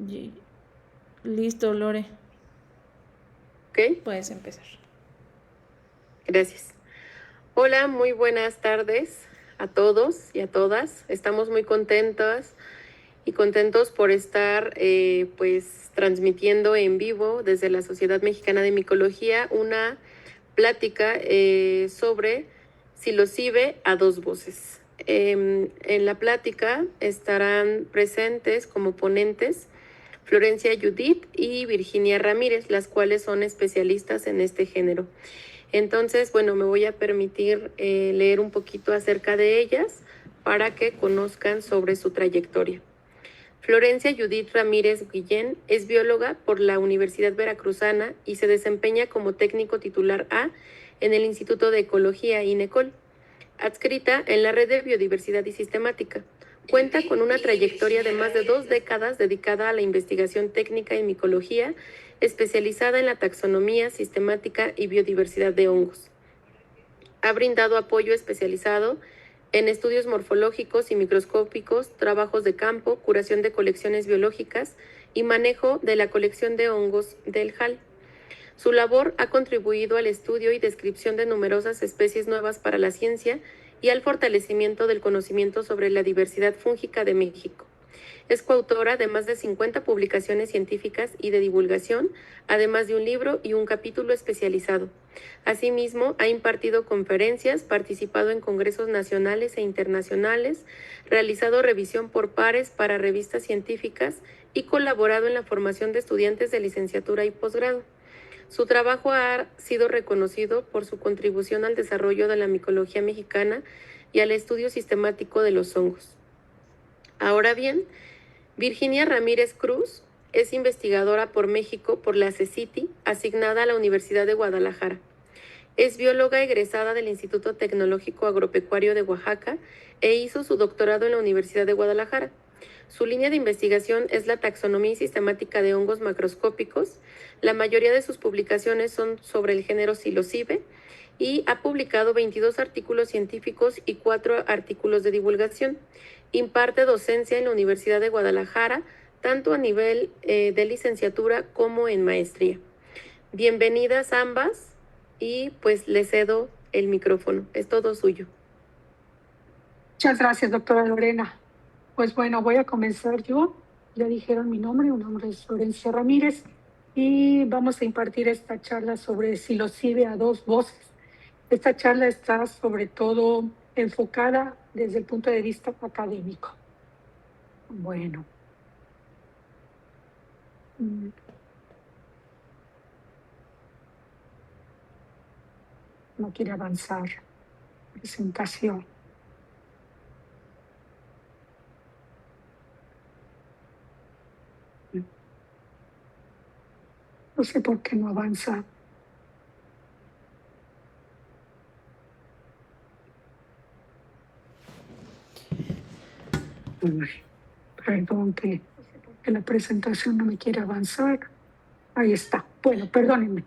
Y- Listo, Lore. ¿Ok? Puedes empezar. Gracias. Hola, muy buenas tardes a todos y a todas. Estamos muy contentas y contentos por estar pues transmitiendo en vivo desde la Sociedad Mexicana de Micología una plática sobre psilocibe a dos voces. En la plática estarán presentes como ponentes Florencia Judith y Virginia Ramírez, las cuales son especialistas en este género. Entonces, bueno, me voy a permitir leer un poquito acerca de ellas para que conozcan sobre su trayectoria. Florencia Judith Ramírez Guillén es bióloga por la Universidad Veracruzana y se desempeña como técnico titular A en el Instituto de Ecología INECOL, adscrita en la Red de Biodiversidad y Sistemática. Cuenta con una trayectoria de más de 2 décadas dedicada a la investigación técnica en micología, especializada en la taxonomía, sistemática y biodiversidad de hongos. Ha brindado apoyo especializado en estudios morfológicos y microscópicos, trabajos de campo, curación de colecciones biológicas y manejo de la colección de hongos del JAL. Su labor ha contribuido al estudio y descripción de numerosas especies nuevas para la ciencia y al fortalecimiento del conocimiento sobre la diversidad fúngica de México. Es coautora de más de 50 publicaciones científicas y de divulgación, además de un libro y un capítulo especializado. Asimismo, ha impartido conferencias, participado en congresos nacionales e internacionales, realizado revisión por pares para revistas científicas y colaborado en la formación de estudiantes de licenciatura y posgrado. Su trabajo ha sido reconocido por su contribución al desarrollo de la micología mexicana y al estudio sistemático de los hongos. Ahora bien, Virginia Ramírez Cruz es investigadora por México por la CECITI, asignada a la Universidad de Guadalajara. Es bióloga egresada del Instituto Tecnológico Agropecuario de Oaxaca e hizo su doctorado en la Universidad de Guadalajara. Su línea de investigación es la taxonomía y sistemática de hongos macroscópicos. La mayoría de sus publicaciones son sobre el género psilocibe y ha publicado 22 artículos científicos y 4 artículos de divulgación. Imparte docencia en la Universidad de Guadalajara, tanto a nivel de licenciatura como en maestría. Bienvenidas ambas y pues le cedo el micrófono. Es todo suyo. Muchas gracias, doctora Lorena. Pues bueno, voy a comenzar yo. Ya dijeron mi nombre es Florencia Ramírez y vamos a impartir esta charla sobre psilocibe a dos voces. Esta charla está sobre todo enfocada desde el punto de vista académico. Bueno. No quiere avanzar. Presentación. No sé por qué no avanza. Perdón que la presentación no me quiere avanzar. Ahí está. Bueno, perdónenme.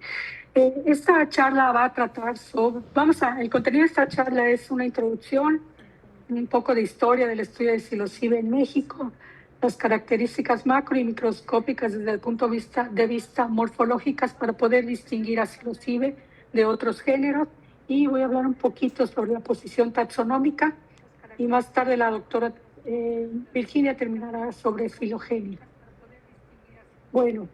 Esta charla va a tratar sobre, el contenido de esta charla es una introducción, un poco de historia del estudio de psilocibe en México, las características macro y microscópicas desde el punto de vista morfológicas para poder distinguir a psilocibe de otros géneros, y voy a hablar un poquito sobre la posición taxonómica, y más tarde la doctora Virginia terminará sobre filogenia. Bueno,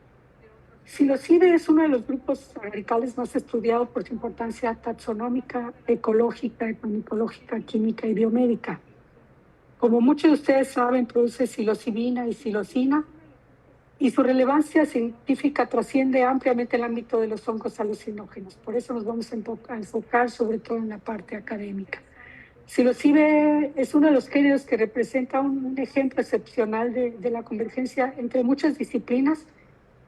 psilocibe es uno de los grupos agricales más estudiados por su importancia taxonómica, ecológica, etnomicológica, química y biomédica. Como muchos de ustedes saben, produce psilocibina y psilocina, y su relevancia científica trasciende ampliamente el ámbito de los hongos alucinógenos. Por eso nos vamos a enfocar sobre todo en la parte académica. Psilocibe es uno de los géneros que representa un ejemplo excepcional de la convergencia entre muchas disciplinas,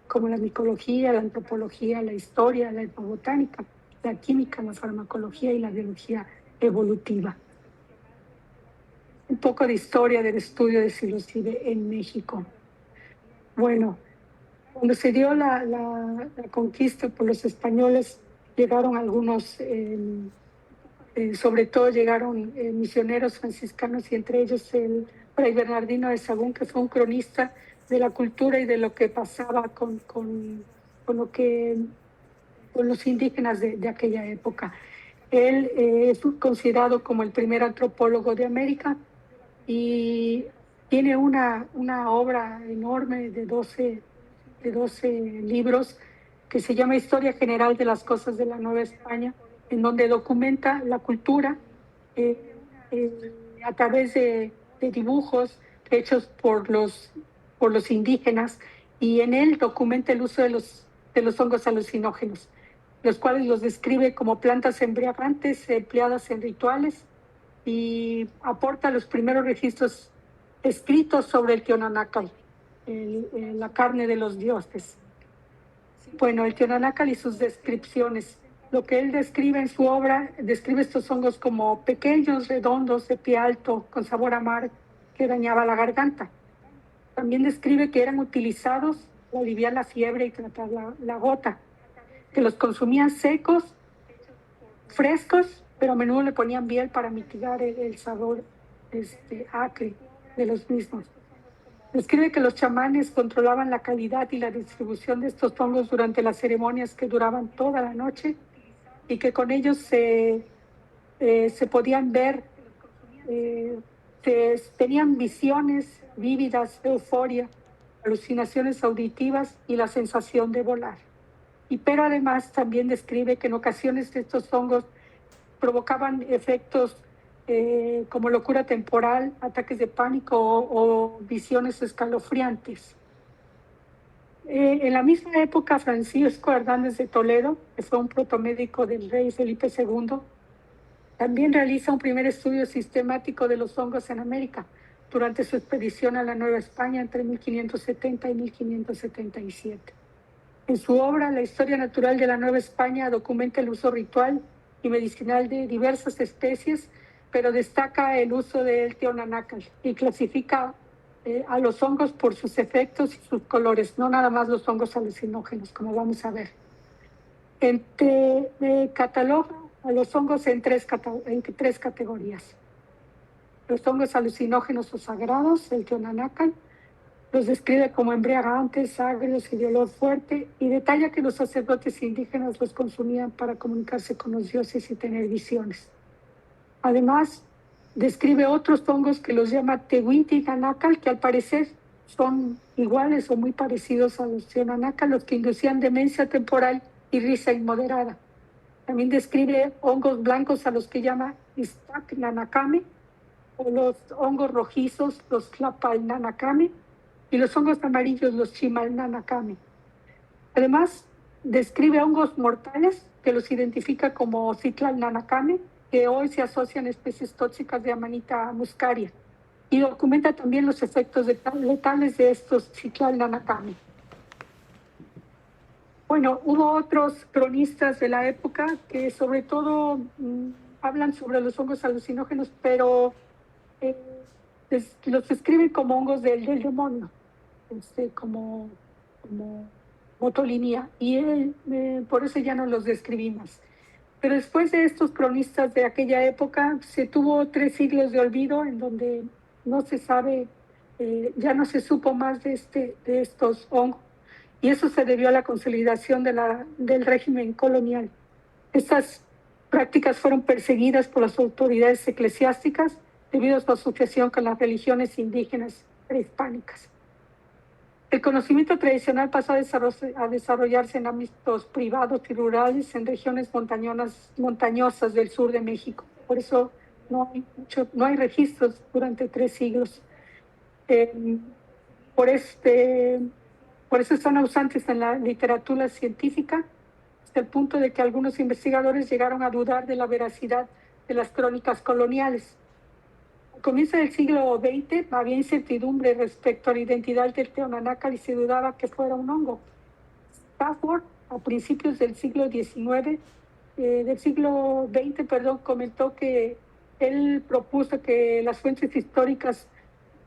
como la micología, la antropología, la historia, la etnobotánica, la química, la farmacología y la biología evolutiva. Un poco de historia del estudio de psilocibe en México. Bueno, cuando se dio la conquista por los españoles, llegaron algunos, sobre todo llegaron misioneros franciscanos, y entre ellos el fray Bernardino de Sahagún, que fue un cronista de la cultura y de lo que pasaba con los indígenas de aquella época. Él es considerado como el primer antropólogo de América y tiene una obra enorme de 12 libros que se llama Historia General de las Cosas de la Nueva España, en donde documenta la cultura a través de dibujos hechos por los indígenas, y en él documenta el uso de los hongos alucinógenos, los cuales los describe como plantas embriagantes empleadas en rituales, y aporta los primeros registros escritos sobre el Teonanácal, la carne de los dioses. Bueno, el Teonanácal y sus descripciones. Lo que él describe en su obra, describe estos hongos como pequeños, redondos, de pie alto, con sabor amargo, que dañaba la garganta. También describe que eran utilizados para aliviar la fiebre y tratar la gota, que los consumían secos, frescos, pero a menudo le ponían miel para mitigar el sabor acre de los mismos. Describe que los chamanes controlaban la calidad y la distribución de estos hongos durante las ceremonias que duraban toda la noche, y que con ellos se podían ver, tenían visiones vívidas, euforia, alucinaciones auditivas y la sensación de volar. Pero además también describe que en ocasiones estos hongos provocaban efectos como locura temporal, ataques de pánico o visiones escalofriantes. En la misma época, Francisco Hernández de Toledo, que fue un protomédico del rey Felipe II, también realiza un primer estudio sistemático de los hongos en América durante su expedición a la Nueva España entre 1570 y 1577. En su obra, La Historia Natural de la Nueva España, documenta el uso ritual y medicinal de diversas especies, pero destaca el uso del Teonanácal y clasifica a los hongos por sus efectos y sus colores, no nada más los hongos alucinógenos, como vamos a ver. Cataloga a los hongos en tres categorías. Los hongos alucinógenos o sagrados, el Teonanácal, los describe como embriagantes, agrios y de olor fuerte, y detalla que los sacerdotes indígenas los consumían para comunicarse con los dioses y tener visiones. Además, describe otros hongos que los llama Tehuintiganácal, que al parecer son iguales o muy parecidos a los Teonanácal, los que inducían demencia temporal y risa inmoderada. También describe hongos blancos a los que llama Iztacnanacame, o los hongos rojizos, los Tlapalnanacame, y los hongos amarillos, los Chimalnanacame. Además, describe hongos mortales que los identifica como Citlalnanacame, que hoy se asocian a especies tóxicas de Amanita muscaria, y documenta también los efectos letales de estos Citlalnanacame. Bueno, hubo otros cronistas de la época que sobre todo hablan sobre los hongos alucinógenos, pero los describen como hongos del demonio, como botulinía, y por eso ya no los describimos. Pero después de estos cronistas de aquella época, se tuvo 3 siglos de olvido en donde no se sabe, ya no se supo más de estos hongos, y eso se debió a la consolidación del régimen colonial. Estas prácticas fueron perseguidas por las autoridades eclesiásticas debido a su asociación con las religiones indígenas prehispánicas. El conocimiento tradicional pasó a desarrollarse en ámbitos privados y rurales en regiones montañosas del sur de México. Por eso no hay registros durante 3 siglos. Por eso están ausentes en la literatura científica, hasta el punto de que algunos investigadores llegaron a dudar de la veracidad de las crónicas coloniales. Al comienzo del siglo XX había incertidumbre respecto a la identidad del Teonanácal y se dudaba que fuera un hongo. Stafford, a principios del siglo XIX, comentó que él propuso que las fuentes históricas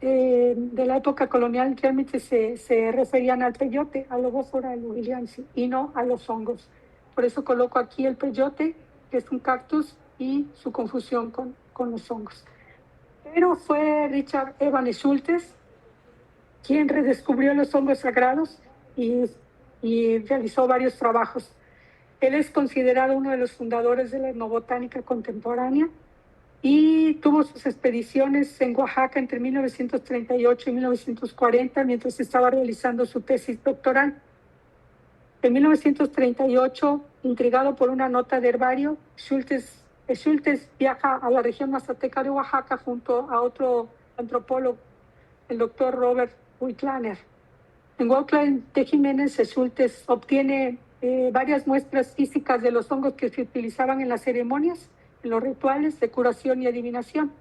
de la época colonial realmente se referían al peyote, al Lobophora williamsi, y no a los hongos. Por eso coloco aquí el peyote, que es un cactus, y su confusión con los hongos. Pero fue Richard Evans Schultes quien redescubrió los hongos sagrados y realizó varios trabajos. Él es considerado uno de los fundadores de la etnobotánica contemporánea y tuvo sus expediciones en Oaxaca entre 1938 y 1940 mientras estaba realizando su tesis doctoral. En 1938, intrigado por una nota de herbario, Schultes viaja a la región mazateca de Oaxaca junto a otro antropólogo, el doctor Robert Huitlaner. En Huautla de Jiménez, Schultes obtiene varias muestras físicas de los hongos que se utilizaban en las ceremonias, en los rituales de curación y adivinación.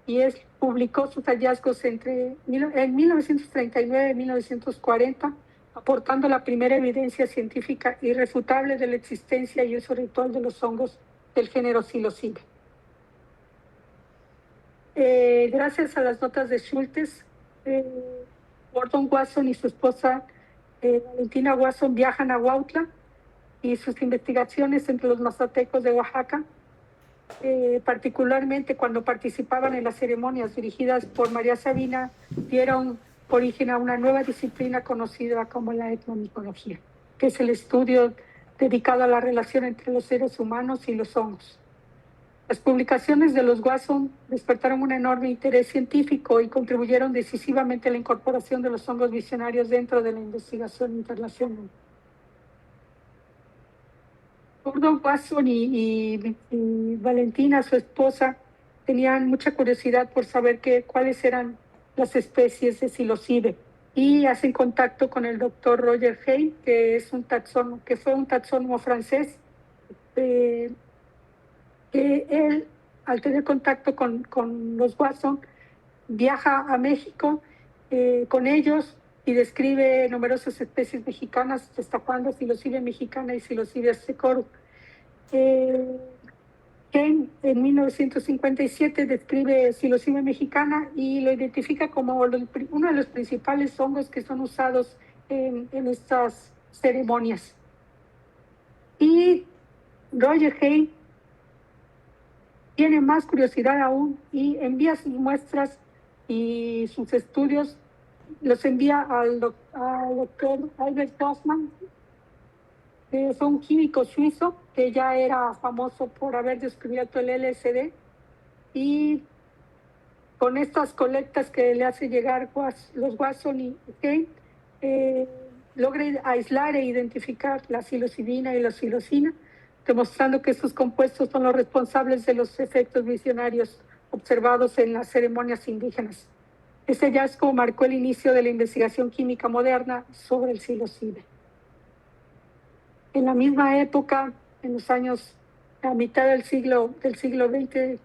Y publicó sus hallazgos en 1939 y 1940, aportando la primera evidencia científica irrefutable de la existencia y uso ritual de los hongos del género psilocibe. Gracias a las notas de Schultes, Gordon Wasson y su esposa Valentina Wasson viajan a Huautla y sus investigaciones entre los mazatecos de Oaxaca, particularmente cuando participaban en las ceremonias dirigidas por María Sabina, dieron origen a una nueva disciplina conocida como la etnomicología, que es el estudio dedicado a la relación entre los seres humanos y los hongos. Las publicaciones de los Wasson despertaron un enorme interés científico y contribuyeron decisivamente a la incorporación de los hongos visionarios dentro de la investigación internacional. Gordon Wasson y Valentina, su esposa, tenían mucha curiosidad por saber cuáles eran las especies de psilocibe y hacen contacto con el doctor Roger Hay, que fue un taxónomo francés, que él, al tener contacto con los Wasson, viaja a México con ellos y describe numerosas especies mexicanas, destacando psilocibe mexicana y psilocibe secorum. Kane en 1957 describe psilocibe mexicana y lo identifica como uno de los principales hongos que son usados en estas ceremonias. Y Roger Hay tiene más curiosidad aún y envía sus muestras y sus estudios, los envía al doctor Albert Hoffman, que fue un químico suizo que ya era famoso por haber descubierto el LSD, y con estas colectas que le hace llegar los Wasson y Kane, logra aislar e identificar la psilocibina y la psilocina, demostrando que estos compuestos son los responsables de los efectos visionarios observados en las ceremonias indígenas. Este hallazgo marcó el inicio de la investigación química moderna sobre el psilocibe. En la misma época, en los años, a mitad del siglo XX,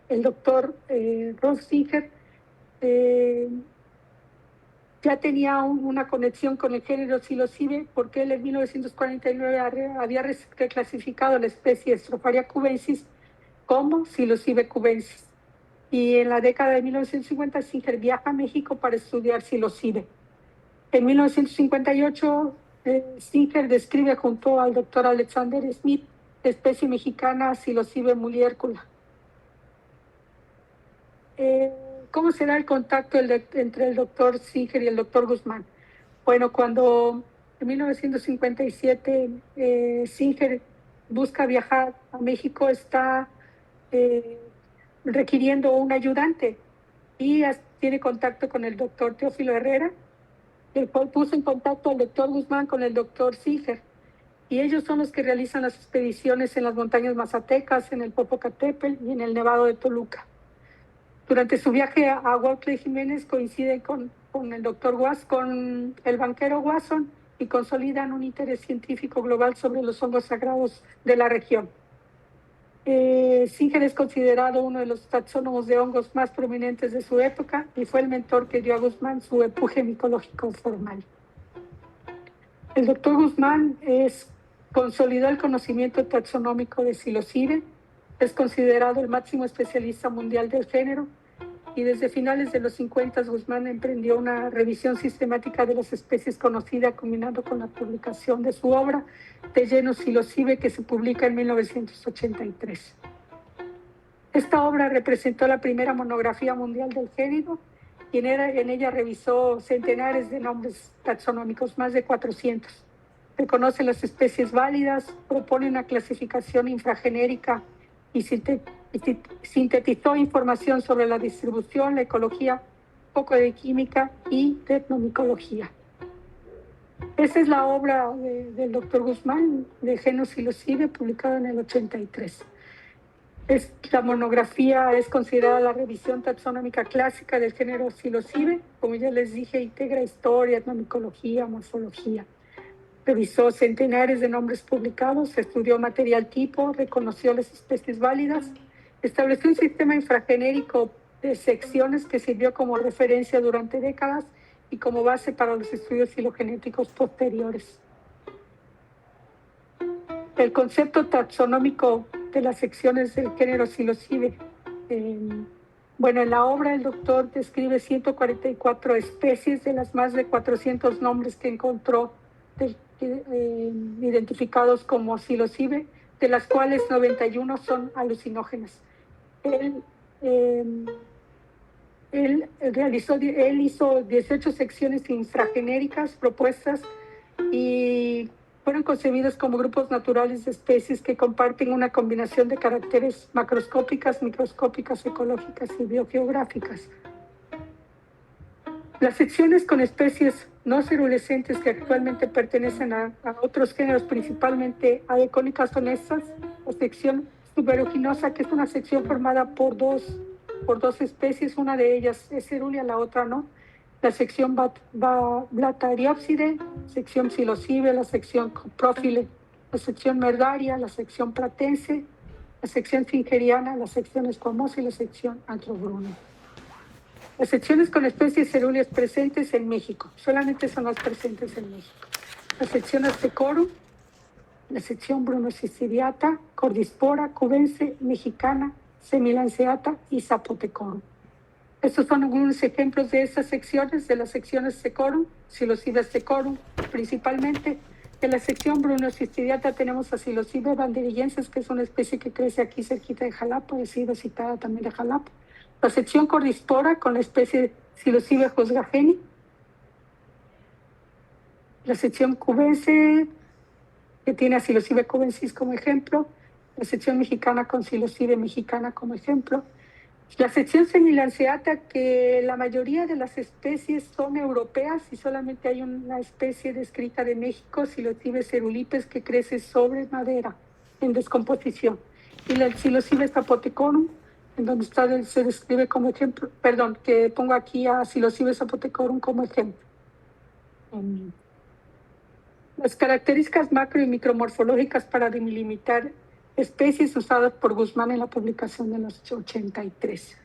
el doctor Rolf Singer ya tenía una conexión con el género psilocibe, porque él en 1949 había reclasificado la especie Stropharia cubensis como psilocibe cubensis. Y en la década de 1950, Singer viaja a México para estudiar psilocibe. En 1958, Singer describe junto al doctor Alexander Smith la especie mexicana psilocibe muliércula. ¿Cómo se da el contacto entre el doctor Singer y el doctor Guzmán? Bueno, cuando en 1957 Singer busca viajar a México, está requiriendo un ayudante y tiene contacto con el doctor Teófilo Herrera, el cual puso en contacto al doctor Guzmán con el doctor Singer, y ellos son los que realizan las expediciones en las montañas mazatecas, en el Popocatépetl y en el Nevado de Toluca. Durante su viaje a Huautla de Jiménez coincide con el doctor con el banquero Wasson, y consolidan un interés científico global sobre los hongos sagrados de la región. Singer es considerado uno de los taxónomos de hongos más prominentes de su época y fue el mentor que dio a Guzmán su empuje micológico formal. El doctor Guzmán consolidó el conocimiento taxonómico de psilocibe, es considerado el máximo especialista mundial del género, y desde finales de los 50 Guzmán emprendió una revisión sistemática de las especies conocidas, combinando con la publicación de su obra De genus psilocibe, que se publica en 1983. Esta obra representó la primera monografía mundial del género y en ella revisó centenares de nombres taxonómicos, más de 400. Reconoce las especies válidas, propone una clasificación infragenérica y sintetizó información sobre la distribución, la ecología, un poco de química y de etnomicología. Esa es la obra del doctor Guzmán, de Genus psilocibe, publicada en el 83. La monografía es considerada la revisión taxonómica clásica del género psilocibe. Como ya les dije, integra historia, etnomicología, morfología. Revisó centenares de nombres publicados, estudió material tipo, reconoció las especies válidas, estableció un sistema infragenérico de secciones que sirvió como referencia durante décadas y como base para los estudios filogenéticos posteriores. El concepto taxonómico de las secciones del género psilocibe. En la obra el doctor describe 144 especies de las más de 400 nombres que encontró identificados como psilocibe, de las cuales 91 son alucinógenas. Él hizo 18 secciones infragenéricas propuestas y fueron concebidas como grupos naturales de especies que comparten una combinación de caracteres macroscópicas, microscópicas, ecológicas y biogeográficas. Las secciones con especies no cerulescentes que actualmente pertenecen a otros géneros, principalmente a Ecónicas, son estas: la sección tuberoginosa, que es una sección formada por dos especies, una de ellas es cerúlea, la otra no. La sección Blatariopside, sección psilocibe, la sección Coprofile, la sección Merdaria, la sección Platense, la sección Fingeriana, la sección Esquamosa y la sección Antrobruna. Las secciones con especies cerúleas presentes en México, solamente son las presentes en México. La sección Astecorum, la sección Brunocistidiata, Cordispora, Cubense, Mexicana, Semilanceata y Zapotecorum. Estos son algunos ejemplos de estas secciones, de las secciones Secorum, Psilocibe Secorum, principalmente. De la sección Brunocistidiata tenemos a Psilocibe banderillensis, que es una especie que crece aquí cerquita de Jalapa, ha sido citada también de Jalapa. La sección Cordispora con la especie Psilocibe hosgajeni. La sección Cubense, que tiene a Psilocibe cubensis como ejemplo. La sección Mexicana con Psilocibe mexicana como ejemplo. La sección Semilanceata, que la mayoría de las especies son europeas y solamente hay una especie descrita de México, Psilocibe cerulipes, que crece sobre madera en descomposición. Y la Psilocibe zapotecorum, en donde se describe como ejemplo, que pongo aquí a Psilocibe zapotecorum como ejemplo. Las características macro y micromorfológicas para delimitar especies usadas por Guzmán en la publicación de los 83.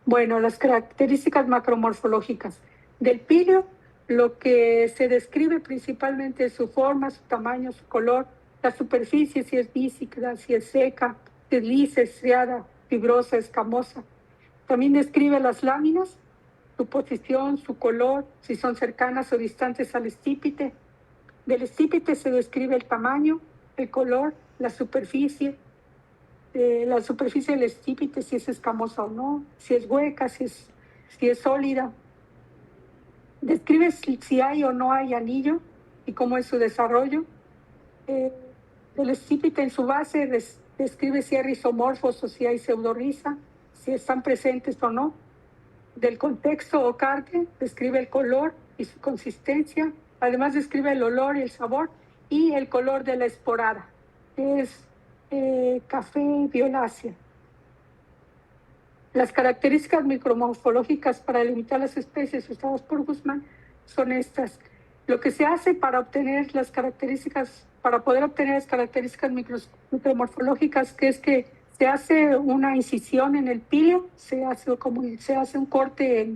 Las características macromorfológicas del pilio, lo que se describe principalmente es su forma, su tamaño, su color, la superficie, si es bísicda, si es seca, si es lisa, estriada, fibrosa, escamosa. También describe las láminas, su posición, su color, si son cercanas o distantes al estípite. Del estípite se describe el tamaño, el color, la superficie del estípite, si es escamosa o no, si es hueca, si es sólida. Describe si hay o no hay anillo y cómo es su desarrollo. El estípite en su base describe si hay rizomorfos o si hay pseudorriza, si están presentes o no. Del contexto o carque describe el color y su consistencia. Además describe el olor y el sabor y el color de la esporada, que es café violácea. Las características micromorfológicas para delimitar las especies usadas por Guzmán son estas. Lo que se hace para obtener las características, para poder obtener las características micromorfológicas, que es que se hace una incisión en el pilio, se hace un corte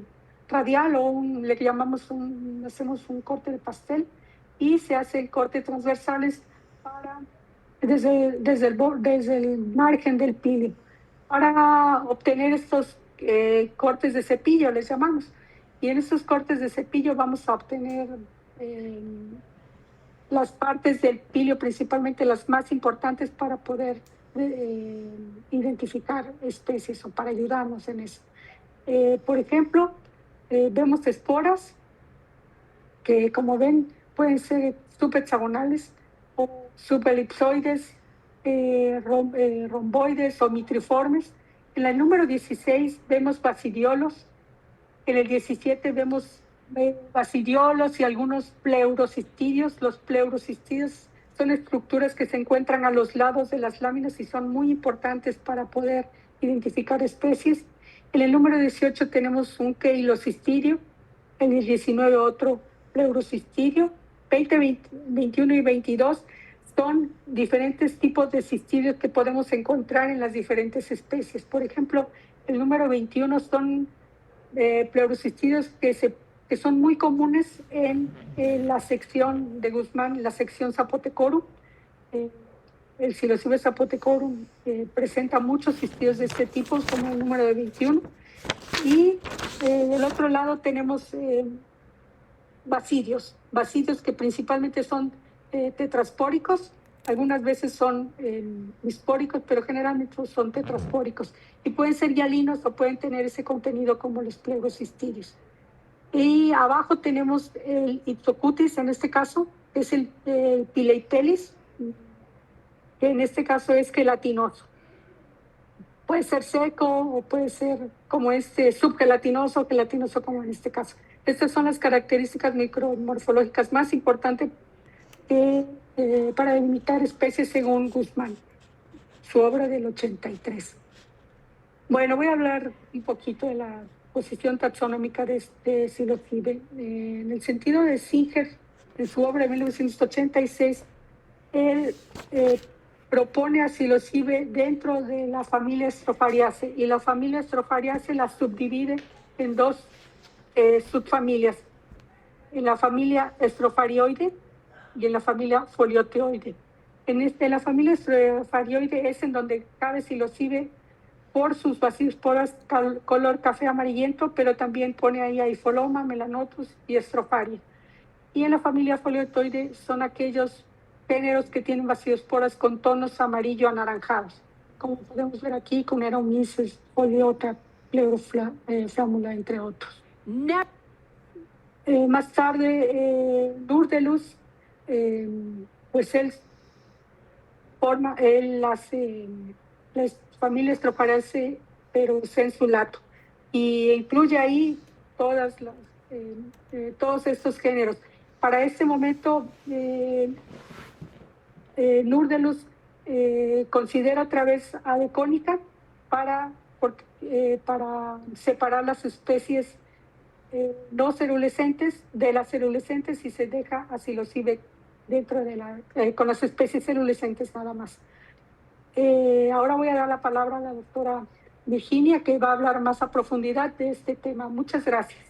radial o le llamamos hacemos un corte de pastel, y se hace el corte transversales desde el margen del pilio, para obtener estos cortes de cepillo, les llamamos. Y en estos cortes de cepillo vamos a obtener las partes del pilio, principalmente las más importantes, para poder identificar especies o para ayudarnos en eso. Por ejemplo, vemos esporas que, como ven, pueden ser subhexagonales o subelipsoides, romboides o mitriformes. En el número 16 vemos basidiolos. En el 17 vemos basidiolos y algunos pleurocistidios. Los pleurocistidios son estructuras que se encuentran a los lados de las láminas y son muy importantes para poder identificar especies. En el número 18 tenemos un queilocistidio. En el 19 otro pleurocistidio. 20, 21 y 22 son diferentes tipos de cistidios que podemos encontrar en las diferentes especies. Por ejemplo, el número 21 son pleurocistidios que son muy comunes en la sección de Guzmán, la sección Zapotecorum. El Psilocybe zapotecorum presenta muchos cistidios de este tipo, como el número de 21. Y del otro lado tenemos basidios que principalmente son tetraspóricos. Algunas veces son bispóricos, pero generalmente son tetraspóricos. Y pueden ser hialinos o pueden tener ese contenido como los pleurocistidios. Y abajo tenemos el Ipsocutis, en este caso, es el Pileitelis, que en este caso es gelatinoso. Puede ser seco o puede ser como subgelatinoso o gelatinoso como en este caso. Estas son las características micromorfológicas más importantes para delimitar especies según Guzmán, su obra del 83. Bueno, voy a hablar un poquito de la posición taxonómica de Psilocybe. En el sentido de Singer, en su obra de 1986, él propone a Psilocybe dentro de la familia Strophareaceae, y la familia Strophareaceae la subdivide en dos subfamilias, en la familia Stropharioide y en la familia Folioteoide. En la familia Stropharioide es en donde cabe Psilocybe por sus basisporas color café amarillento, pero también pone ahí a Ifoloma, Melanotus y Stropharia. Y en la familia Foliotoide son aquellos géneros que tienen basisporas con tonos amarillo anaranjados, como podemos ver aquí con Eromyces, Foliota, Pleuroflammula, entre otros. Más tarde, Nurdelus, pues él hace las familias Strophareaceae, pero sensulato, y incluye ahí todos estos géneros. Para este momento, Nurdelus considera otra vez a Decónica para separar las especies no cerulescentes de las cerulescentes, y se deja a Psilocybe dentro de con las especies cerulescentes nada más. Ahora voy a dar la palabra a la doctora Virginia, que va a hablar más a profundidad de este tema. Muchas gracias.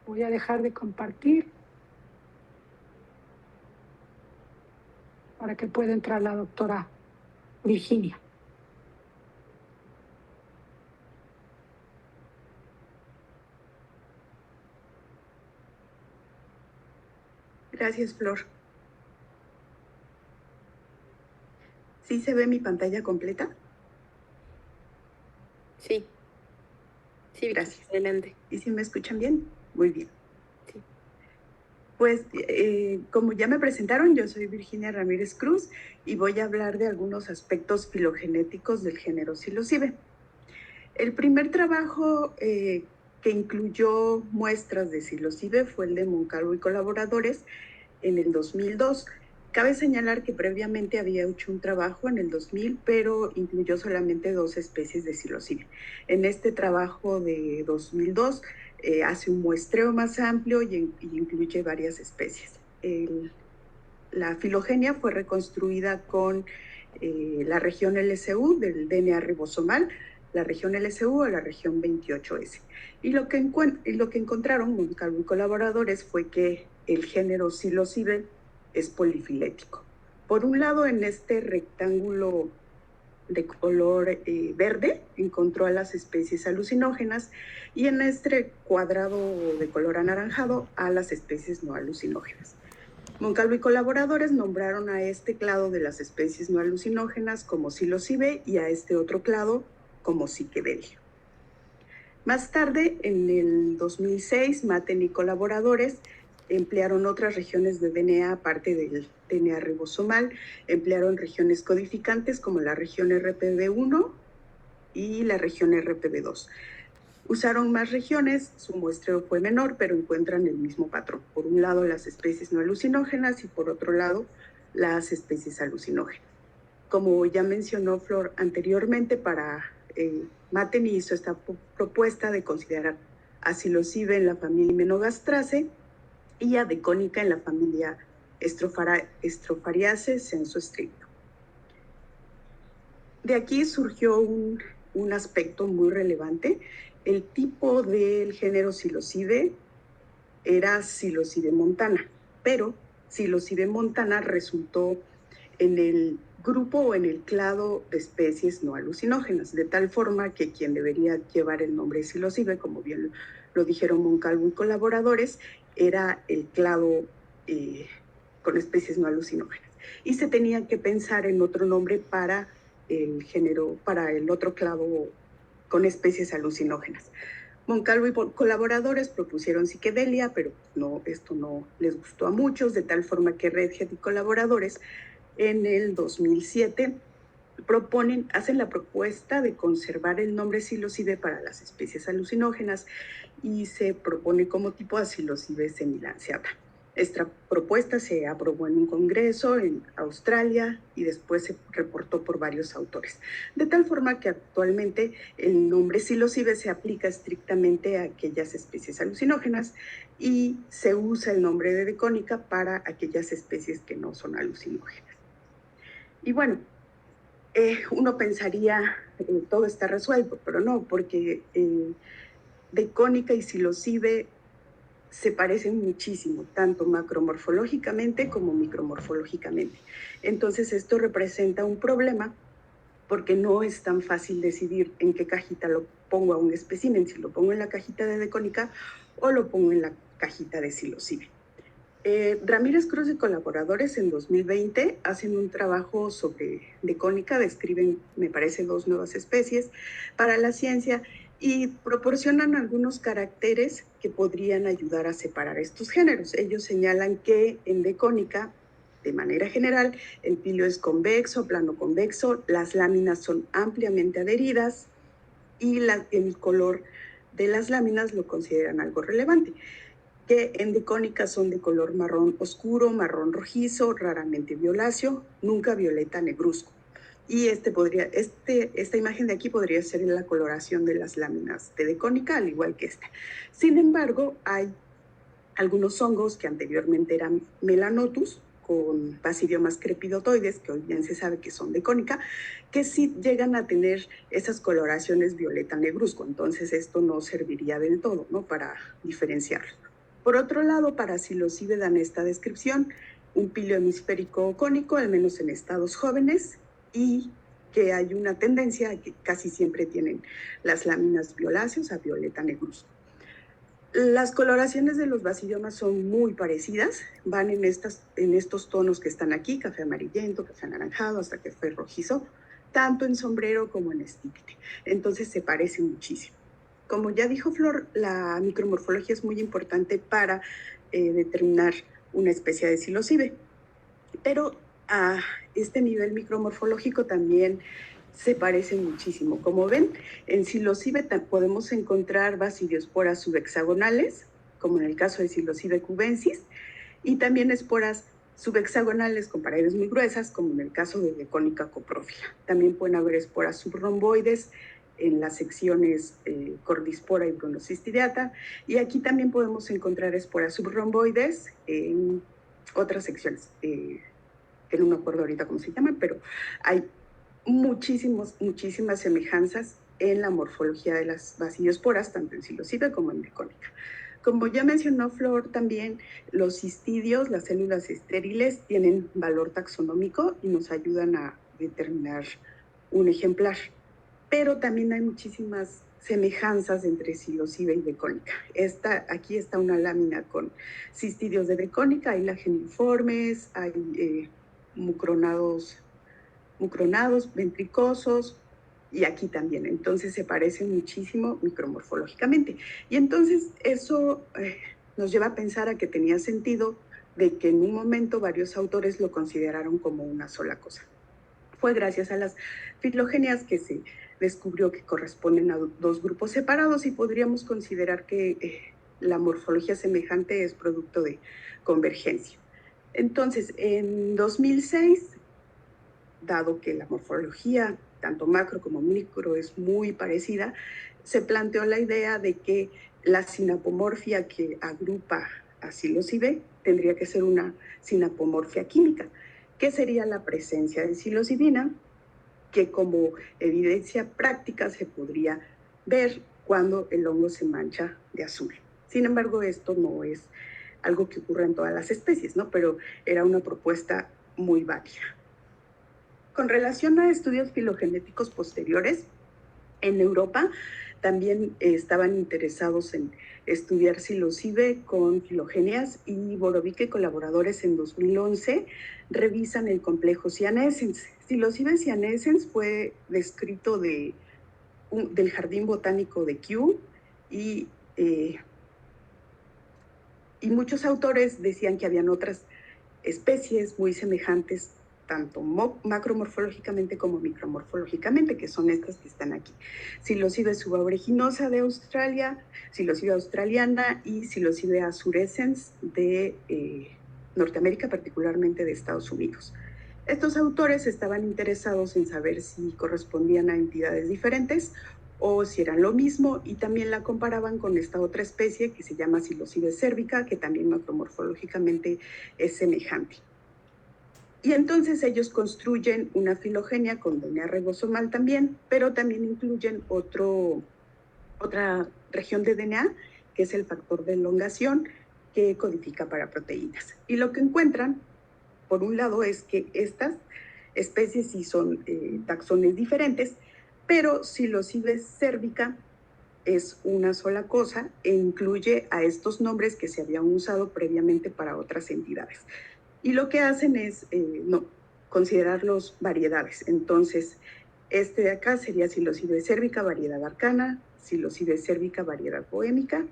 Voy a dejar de compartir para que pueda entrar la doctora Virginia. Gracias, Flor. ¿Sí se ve mi pantalla completa? Sí. Sí, gracias. Excelente. ¿Y si me escuchan bien? Muy bien. Sí. Pues, como ya me presentaron, yo soy Virginia Ramírez Cruz y voy a hablar de algunos aspectos filogenéticos del género Psilocybe. El primer trabajo que incluyó muestras de Psilocybe fue el de Moncalvo y colaboradores en el 2002. Cabe señalar que previamente había hecho un trabajo en el 2000, pero incluyó solamente 2 especies de Psilocybe. En este trabajo de 2002 hace un muestreo más amplio y incluye varias especies. La filogenia fue reconstruida con la región LSU del DNA ribosomal, la región LSU o la región 28S. Y lo que encontraron Moncalvo y colaboradores fue que el género Psilocybe es polifilético. Por un lado, en este rectángulo de color verde encontró a las especies alucinógenas, y en este cuadrado de color anaranjado a las especies no alucinógenas. Moncalvo y colaboradores nombraron a este clado de las especies no alucinógenas como Psilocybe y a este otro clado como Psiquedelia. Más tarde, en el 2006, Maten y colaboradores emplearon otras regiones de DNA aparte del DNA ribosomal, emplearon regiones codificantes como la región RPB1 y la región RPB2. Usaron más regiones, su muestreo fue menor, pero encuentran el mismo patrón. Por un lado, las especies no alucinógenas y por otro lado, las especies alucinógenas. Como ya mencionó Flor anteriormente, Maten hizo esta propuesta de considerar a psilocibe en la familia Hymenogasteraceae y a Decónica en la familia Strophareaceae sensu stricto. De aquí surgió un aspecto muy relevante. El tipo del género psilocibe era Psilocibe montana, pero Psilocibe montana resultó en el grupo o en el clado de especies no alucinógenas, de tal forma que quien debería llevar el nombre psilocibe, como bien lo dijeron Moncalvo y colaboradores, era el clado con especies no alucinógenas. Y se tenía que pensar en otro nombre para el género, para el otro clado con especies alucinógenas. Moncalvo y colaboradores propusieron Psiquedelia, pero esto no les gustó a muchos, de tal forma que Redhead y colaboradores en el 2007 hacen la propuesta de conservar el nombre psilocibe para las especies alucinógenas y se propone como tipo a Psilocibe semilanceata. Esta propuesta se aprobó en un congreso en Australia y después se reportó por varios autores. De tal forma que actualmente el nombre psilocibe se aplica estrictamente a aquellas especies alucinógenas y se usa el nombre de Decónica para aquellas especies que no son alucinógenas. Y bueno, uno pensaría todo está resuelto, pero no, porque Decónica y psilocibe se parecen muchísimo, tanto macromorfológicamente como micromorfológicamente. Entonces esto representa un problema porque no es tan fácil decidir en qué cajita lo pongo a un espécimen, si lo pongo en la cajita de Decónica o lo pongo en la cajita de psilocibe. Ramírez Cruz y colaboradores en 2020 hacen un trabajo sobre Decónica, describen, me parece, 2 nuevas especies para la ciencia y proporcionan algunos caracteres que podrían ayudar a separar estos géneros. Ellos señalan que en Decónica, de manera general, el pilo es convexo, plano convexo, las láminas son ampliamente adheridas y el color de las láminas lo consideran algo relevante, que en Decónica son de color marrón oscuro, marrón rojizo, raramente violáceo, nunca violeta negruzco. Y esta imagen de aquí podría ser la coloración de las láminas de Decónica, al igual que esta. Sin embargo, hay algunos hongos que anteriormente eran Melanotus, con basidiomas crepidotoides, que hoy bien se sabe que son Decónica, que sí llegan a tener esas coloraciones violeta negruzco. Entonces esto no serviría del todo, ¿no?, para diferenciarlo. Por otro lado, para psilocibe dan esta descripción, un pilo hemisférico cónico, al menos en estados jóvenes, y que hay una tendencia a que casi siempre tienen las láminas violáceas a violeta negruzco. Las coloraciones de los basidiomas son muy parecidas, van en estos tonos que están aquí, café amarillento, café anaranjado, hasta café rojizo, tanto en sombrero como en estípite. Entonces se parecen muchísimo. Como ya dijo Flor, la micromorfología es muy importante para determinar una especie de psilocibe, pero a este nivel micromorfológico también se parecen muchísimo. Como ven, en psilocibe podemos encontrar basidiosporas subhexagonales, como en el caso de Psilocibe cubensis, y también esporas subhexagonales con paredes muy gruesas, como en el caso de Decónica coprófila. También pueden haber esporas subromboides en las secciones Cordyspora y Brunocystidiata, y aquí también podemos encontrar esporas subromboides en otras secciones, que no me acuerdo ahorita cómo se llaman, pero hay muchísimas semejanzas en la morfología de las basidiosporas, tanto en psilocibe como en Decónica. Como ya mencionó Flor, también los cistidios, las células estériles, tienen valor taxonómico y nos ayudan a determinar un ejemplar. Pero también hay muchísimas semejanzas entre psilocibe y Decónica. Aquí está una lámina con cistidios de Decónica, hay lageniformes, hay mucronados ventricosos, y aquí también. Entonces se parecen muchísimo micromorfológicamente. Y entonces eso nos lleva a pensar a que tenía sentido de que en un momento varios autores lo consideraron como una sola cosa. Fue gracias a las filogenias que se descubrió que corresponden a dos grupos separados y podríamos considerar que la morfología semejante es producto de convergencia. Entonces, en 2006, dado que la morfología, tanto macro como micro, es muy parecida, se planteó la idea de que la sinapomorfia que agrupa a psilocibe tendría que ser una sinapomorfia química, que sería la presencia de psilocibina, que como evidencia práctica se podría ver cuando el hongo se mancha de azul. Sin embargo, esto no es algo que ocurra en todas las especies, ¿no? Pero era una propuesta muy válida. Con relación a estudios filogenéticos posteriores, en Europa también estaban interesados en estudiar psilocibe con filogenias y Borovic y colaboradores en 2011 revisan el complejo Cyanescens. Psilocibe cyanescens fue descrito del Jardín Botánico de Kew y muchos autores decían que habían otras especies muy semejantes tanto macromorfológicamente como micromorfológicamente, que son estas que están aquí. Psilocibe subaeruginosa de Australia, Psilocibe australiana y Psilocibe azurescens de Norteamérica, particularmente de Estados Unidos. Estos autores estaban interesados en saber si correspondían a entidades diferentes o si eran lo mismo, y también la comparaban con esta otra especie que se llama Psilocibe cervica, que también macromorfológicamente es semejante. Y entonces ellos construyen una filogenia con DNA ribosomal también, pero también incluyen otra región de DNA, que es el factor de elongación, que codifica para proteínas. Y lo que encuentran, por un lado, es que estas especies sí son taxones diferentes, pero Psilocibe cervica es una sola cosa e incluye a estos nombres que se habían usado previamente para otras entidades. Y lo que hacen es considerarlos variedades. Entonces, este de acá sería Psilocibe cervica, variedad arcana, Psilocibe cervica, variedad bohémica,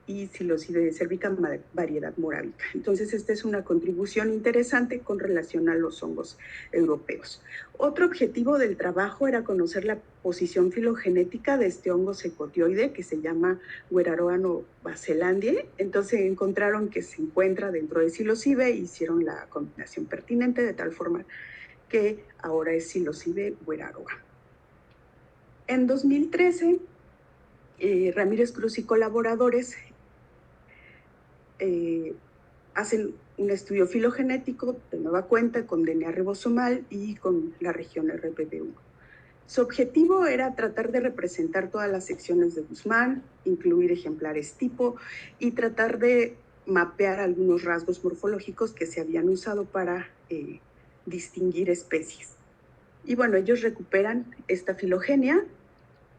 y Psilocibe cervica, variedad morávica. Entonces, esta es una contribución interesante con relación a los hongos europeos. Otro objetivo del trabajo era conocer la posición filogenética de este hongo secotioide que se llama Gueraroa novazelandiae. Entonces, encontraron que se encuentra dentro de Psilocibe e hicieron la combinación pertinente de tal forma que ahora es Psilocibe gueraroa. En 2013, Ramírez Cruz y colaboradores hacen un estudio filogenético de nueva cuenta con DNA ribosomal y con la región RPD1. Su objetivo era tratar de representar todas las secciones de Guzmán, incluir ejemplares tipo y tratar de mapear algunos rasgos morfológicos que se habían usado para distinguir especies. Y bueno, ellos recuperan esta filogenia,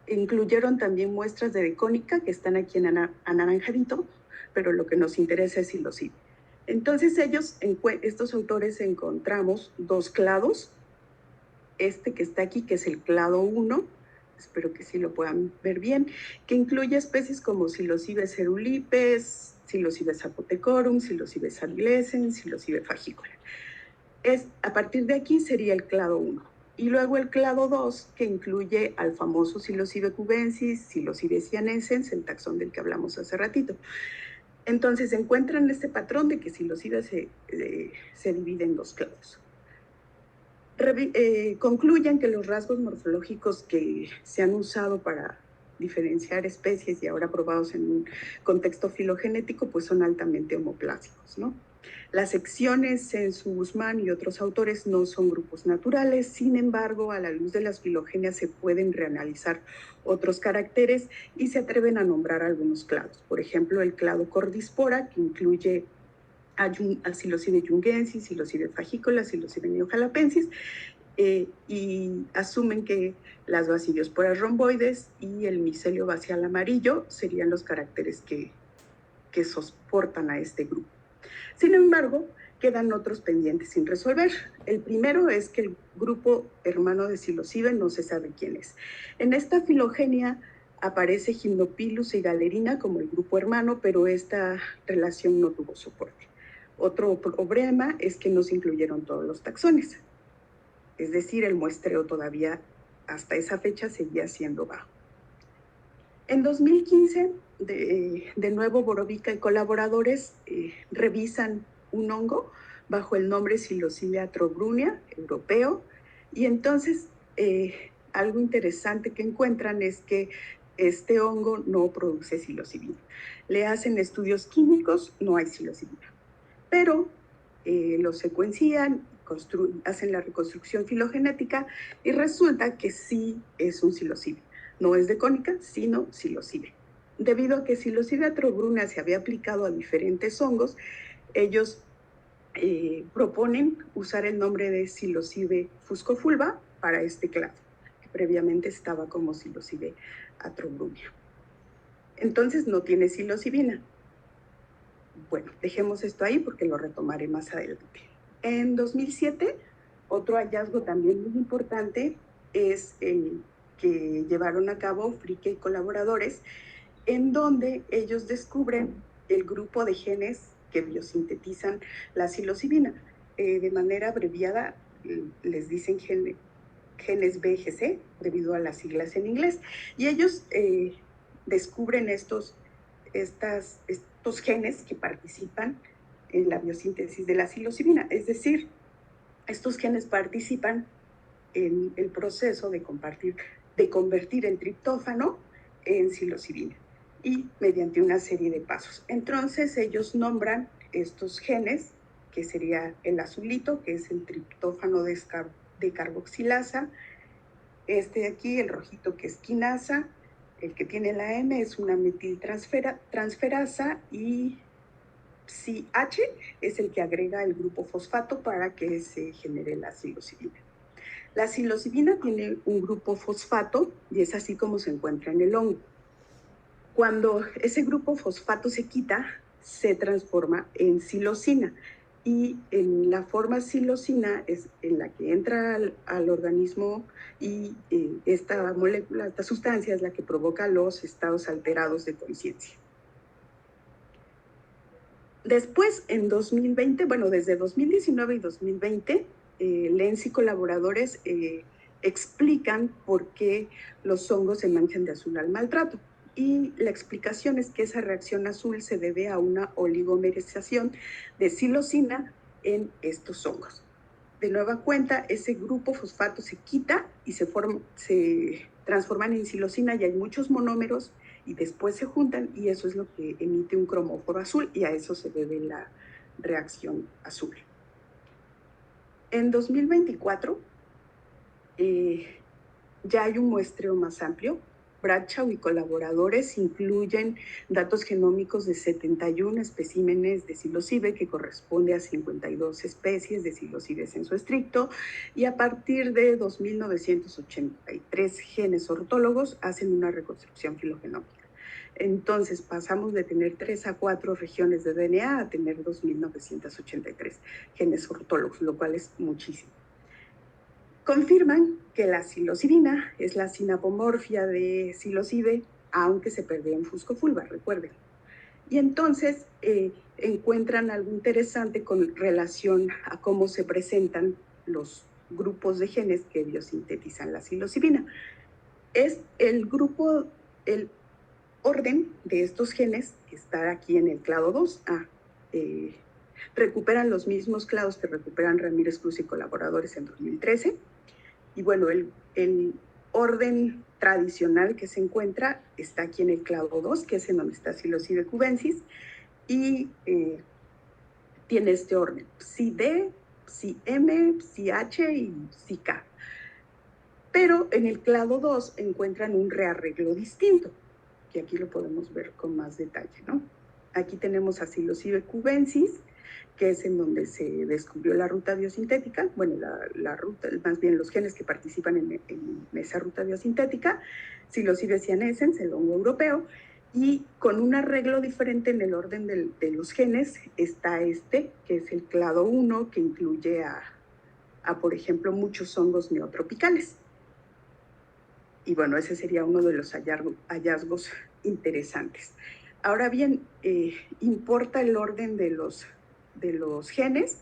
incluyeron también muestras de Decónica que están aquí en anaranjadito, pero lo que nos interesa es Psilocibe. Entonces estos autores encontramos dos clados, este que está aquí, que es el clado 1, espero que sí lo puedan ver bien, que incluye especies como Psilocibe cerulipes, Psilocibe zapotecorum, Psilocibe sarilescens, Psilocibe fagicola. A partir de aquí sería el clado 1. Y luego el clado 2, que incluye al famoso Psilocibe cubensis, Psilocibe cyanescens, el taxón del que hablamos hace ratito. Entonces encuentran este patrón de que Psilocibe se divide en dos clados. Concluyen que los rasgos morfológicos que se han usado para diferenciar especies y ahora probados en un contexto filogenético, pues son altamente homoplásicos, ¿no? Las secciones en su Guzmán y otros autores no son grupos naturales, sin embargo, a la luz de las filogenias se pueden reanalizar otros caracteres y se atreven a nombrar algunos clados. Por ejemplo, el clado cordispora, que incluye a Psilocibe jungensis, Psilocibe fagicola, Psilocibe neojalapensis, y asumen que las basidiosporas romboides y el micelio bacial amarillo serían los caracteres que soportan a este grupo. Sin embargo, quedan otros pendientes sin resolver. El primero es que el grupo hermano de psilocibe no se sabe quién es. En esta filogenia aparece Gymnopilus y Galerina como el grupo hermano, pero esta relación no tuvo soporte. Otro problema es que no se incluyeron todos los taxones. Es decir, el muestreo todavía hasta esa fecha seguía siendo bajo. En 2015, de nuevo Borovica y colaboradores revisan un hongo bajo el nombre Psilocybe atrobrunea europeo, y entonces algo interesante que encuentran es que este hongo no produce psilocibina. Le hacen estudios químicos, no hay psilocibina, pero lo secuencian, hacen la reconstrucción filogenética y resulta que sí es un psilocibe. No es de cónica, sino psilocibe. Debido a que Psilocybe atrobrunea se había aplicado a diferentes hongos, ellos proponen usar el nombre de Psilocybe fuscofulva para este clado, que previamente estaba como Psilocybe atrobrunea. Entonces no tiene psilocibina. Bueno, dejemos esto ahí porque lo retomaré más adelante. En 2007, otro hallazgo también muy importante es el que llevaron a cabo Fricke y colaboradores, en donde ellos descubren el grupo de genes que biosintetizan la psilocibina. De manera abreviada les dicen genes BGC debido a las siglas en inglés. Y ellos descubren estos genes que participan en la biosíntesis de la psilocibina. Es decir, estos genes participan en el proceso de convertir el triptófano en psilocibina, y mediante una serie de pasos. Entonces ellos nombran estos genes, que sería el azulito, que es el triptófano de carboxilasa, este de aquí, el rojito, que es quinasa, el que tiene la M es una metiltransferasa, y CH es el que agrega el grupo fosfato para que se genere la psilocibina. La psilocibina tiene un grupo fosfato y es así como se encuentra en el hongo. Cuando ese grupo fosfato se quita, se transforma en psilocina, y en la forma psilocina es en la que entra al organismo, y esta molécula, esta sustancia es la que provoca los estados alterados de conciencia. Después, en 2020, bueno, desde 2019 y 2020, Lenz y colaboradores explican por qué los hongos se manchan de azul al maltrato. Y la explicación es que esa reacción azul se debe a una oligomerización de psilocina en estos hongos. De nueva cuenta, ese grupo fosfato se quita y se transforman en psilocina, y hay muchos monómeros y después se juntan, y eso es lo que emite un cromóforo azul, y a eso se debe la reacción azul. En 2024 ya hay un muestreo más amplio. Bradshaw y colaboradores incluyen datos genómicos de 71 especímenes de psilocibe, que corresponde a 52 especies de psilocibe sensu estricto, y a partir de 2.983 genes ortólogos hacen una reconstrucción filogenómica. Entonces pasamos de tener 3 a 4 regiones de DNA a tener 2.983 genes ortólogos, lo cual es muchísimo. Confirman que la psilocibina es la sinapomorfia de psilocibe, aunque se perdió en fuscofulva, recuerden. Y entonces encuentran algo interesante con relación a cómo se presentan los grupos de genes que biosintetizan la psilocibina. Es el orden de estos genes, que está aquí en el clado 2. Recuperan los mismos clados que recuperan Ramírez Cruz y colaboradores en 2013. Y bueno, el orden tradicional que se encuentra está aquí en el clado 2, que es en donde está Psilocybe cubensis, y tiene este orden: Psi-D, Psi-M, Psi-H y Psi-K. Pero en el clado 2 encuentran un rearreglo distinto, que aquí lo podemos ver con más detalle, ¿no? Aquí tenemos a Psilocybe cubensis, que es en donde se descubrió la ruta biosintética, bueno, la ruta, más bien los genes que participan en esa ruta biosintética, Psilocybe cyanescens, el hongo europeo, Y con un arreglo diferente en el orden de los genes está este, que es el clado 1, que incluye a, por ejemplo, muchos hongos neotropicales. Y bueno, ese sería uno de los hallazgos interesantes. Ahora bien, ¿importa el orden de los genes?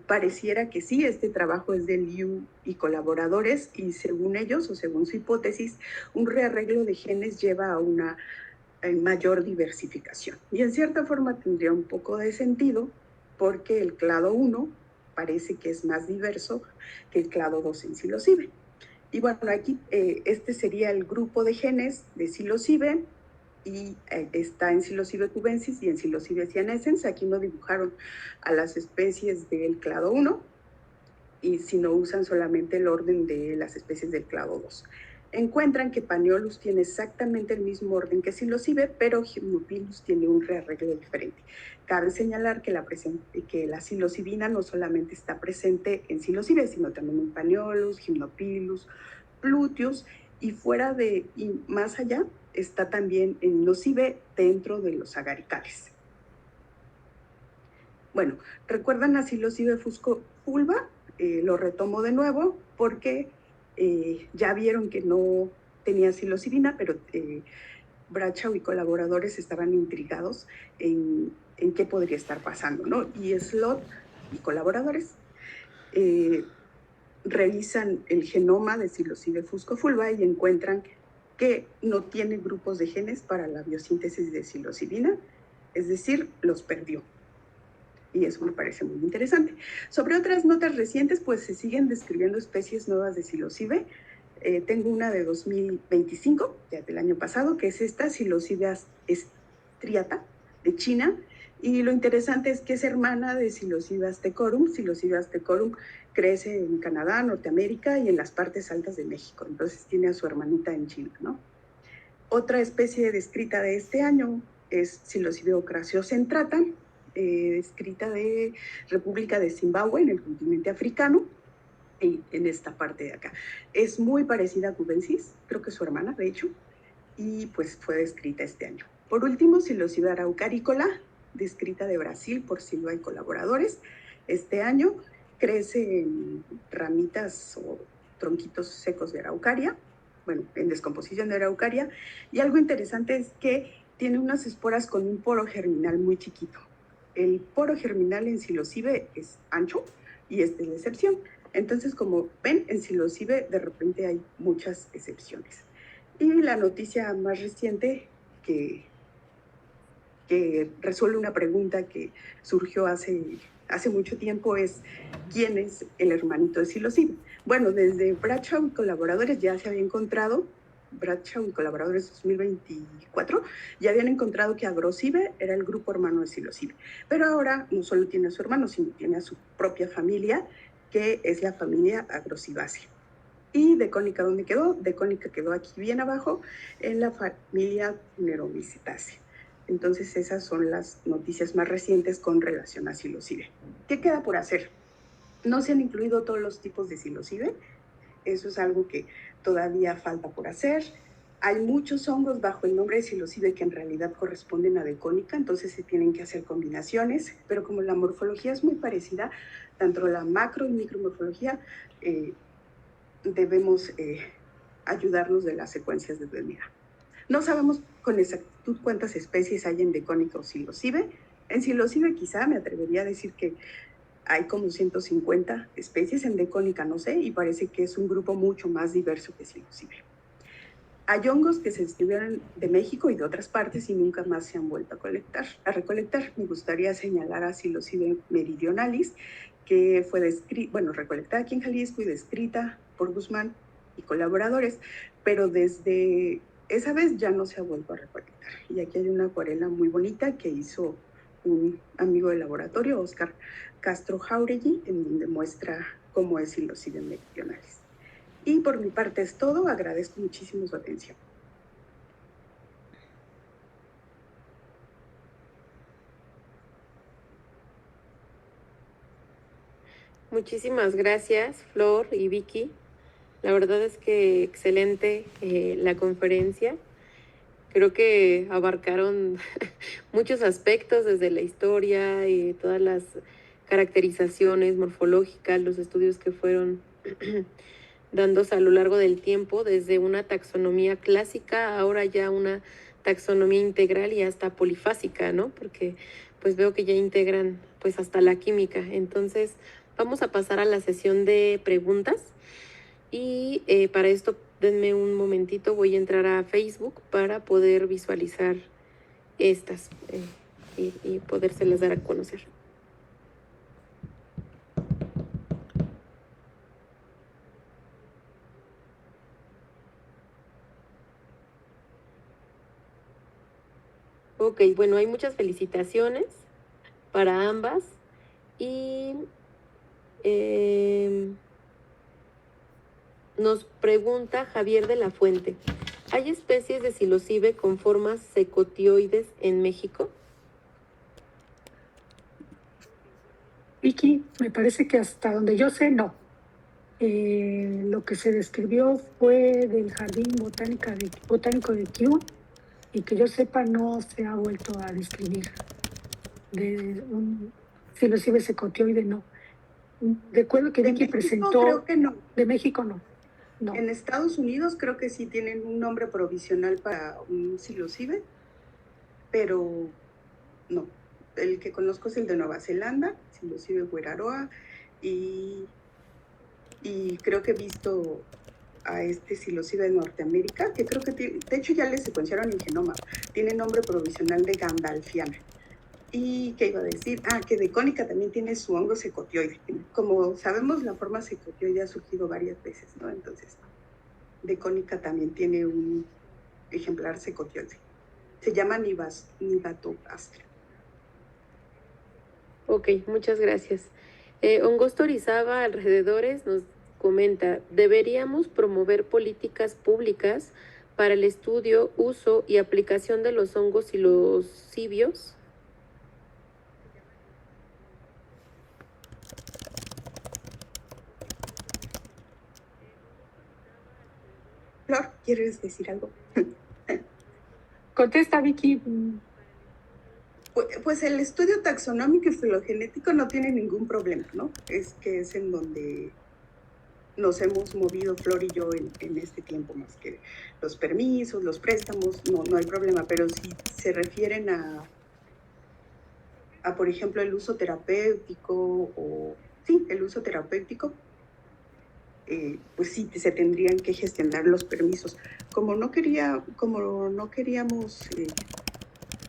Pareciera que sí. Este trabajo es de Liu y colaboradores, y según ellos, o según su hipótesis, un rearreglo de genes lleva a una mayor diversificación. Y en cierta forma tendría un poco de sentido, porque el clado 1 parece que es más diverso que el clado 2 en psilocibe. Y bueno, aquí este sería el grupo de genes de psilocibe, y está en Psilocibe cubensis y en Psilocibe cyanescens. Aquí no dibujaron a las especies del clado 1, y si no usan solamente el orden de las especies del clado 2. Encuentran que Paniolus tiene exactamente el mismo orden que Psilocibe, pero Gymnopilus tiene un rearreglo diferente. Cabe señalar que la psilocibina no solamente está presente en Psilocibe, sino también en Paniolus, Gymnopilus, Pluteus, y más allá está también en Nocibe, dentro de los agaricales. Bueno, ¿recuerdan a Psilocibe fuscofulva? Lo retomo de nuevo porque ya vieron que no tenía psilocibina, pero Bradshaw y colaboradores estaban intrigados en qué podría estar pasando, ¿no? Y Slot y colaboradores revisan el genoma de Psilocibe fuscofulva y encuentran que no tiene grupos de genes para la biosíntesis de psilocibina, es decir, los perdió. Y eso me parece muy interesante. Sobre otras notas recientes, pues se siguen describiendo especies nuevas de psilocibe. Tengo una de 2025, ya del año pasado, que es esta Psilocibe striata de China. Y lo interesante es que es hermana de Psilocibe aztecorum. Psilocibe aztecorum crece en Canadá, Norteamérica y en las partes altas de México. Entonces tiene a su hermanita en China, ¿no? Otra especie descrita de este año es Psilocibe ocraciocentrata, descrita de República de Zimbabue, en el continente africano, y en esta parte de acá. Es muy parecida a cubensis, creo que es su hermana, de hecho, y pues fue descrita este año. Por último, Psilocibe araucarícola, descrita de Brasil por Silva y colaboradores. Este año crece en ramitas o tronquitos secos de araucaria, bueno, en descomposición de araucaria, y algo interesante es que tiene unas esporas con un poro germinal muy chiquito. El poro germinal en psilocibe es ancho, y esta es la excepción. Entonces, como ven, en psilocibe de repente hay muchas excepciones. Y la noticia más reciente que resuelve una pregunta que surgió hace mucho tiempo es: ¿quién es el hermanito de psilocibe? Bueno, desde Bradshaw y colaboradores ya se había encontrado, Bradshaw y colaboradores 2024, ya habían encontrado que Agrocibe era el grupo hermano de psilocibe. Pero ahora no solo tiene a su hermano, sino tiene a su propia familia, que es la familia Agrocibaceae. ¿Y Decónica dónde quedó? Decónica quedó aquí bien abajo, en la familia Neromycetaceae. Entonces esas son las noticias más recientes con relación a psilocibe. ¿Qué queda por hacer? No se han incluido todos los tipos de psilocibe. Eso es algo que todavía falta por hacer. Hay muchos hongos bajo el nombre de psilocibe que en realidad corresponden a Decónica, entonces se tienen que hacer combinaciones, pero como la morfología es muy parecida, tanto la macro y micromorfología, debemos ayudarnos de las secuencias de DNA. No sabemos con exactitud cuántas especies hay en Decónica o psilocibe. En psilocibe quizá me atrevería a decir que hay como 150 especies, en Decónica no sé, y parece que es un grupo mucho más diverso que psilocibe. Hay hongos que se describieron de México y de otras partes y nunca más se han vuelto a recolectar. Me gustaría señalar a Psilocibe meridionalis, que fue recolectada aquí en Jalisco y descrita por Guzmán y colaboradores, pero desde esa vez ya no se ha vuelto a recolectar. Y aquí hay una acuarela muy bonita que hizo un amigo del laboratorio, Oscar Castro Jauregui, en donde muestra cómo es Psilocibe meridionalis. Y por mi parte es todo. Agradezco muchísimo su atención. Muchísimas gracias, Flor y Vicky. La verdad es que excelente la conferencia. Creo que abarcaron muchos aspectos desde la historia y todas las caracterizaciones morfológicas, los estudios que fueron dándose a lo largo del tiempo, desde una taxonomía clásica, ahora ya una taxonomía integral y hasta polifásica, ¿no? Porque pues veo que ya integran pues hasta la química. Entonces vamos a pasar a la sesión de preguntas y para esto denme un momentito, voy a entrar a Facebook para poder visualizar estas y podérselas dar a conocer. Ok, bueno, hay muchas felicitaciones para ambas y nos pregunta Javier de la Fuente, ¿hay especies de psilocibe con formas secotioides en México? Vicky, me parece que hasta donde yo sé, no. Lo que se describió fue del Jardín Botánico de Kew, y que yo sepa no se ha vuelto a describir de un psilocibe secotioide, no. Recuerdo que De Vicky México presentó, creo que no. de México no, no. En Estados Unidos creo que sí tienen un nombre provisional para un psilocibe, pero no. El que conozco es el de Nueva Zelanda, psilocibe gueraroa, y creo que he visto a este psilocibe de Norteamérica, que creo que tiene, de hecho ya le secuenciaron el genoma, tiene nombre provisional de Gandalfiana. ¿Y qué iba a decir? Que de cónica también tiene su hongo secotioide. Como sabemos, la forma secotioide ha surgido varias veces, ¿no? Entonces, de cónica también tiene un ejemplar secotioide. Se llama Nivatobastra. Ok, muchas gracias. Hongosto Orizaba alrededores nos comenta, ¿deberíamos promover políticas públicas para el estudio, uso y aplicación de los hongos y los cibios? Flor, ¿quieres decir algo? Contesta, Vicky. Pues el estudio taxonómico y filogenético no tiene ningún problema, ¿no? Es que es en donde nos hemos movido Flor y yo en este tiempo, más que los permisos, los préstamos, no hay problema, pero si se refieren a por ejemplo, el uso terapéutico el uso terapéutico, pues sí, se tendrían que gestionar los permisos. Como no queríamos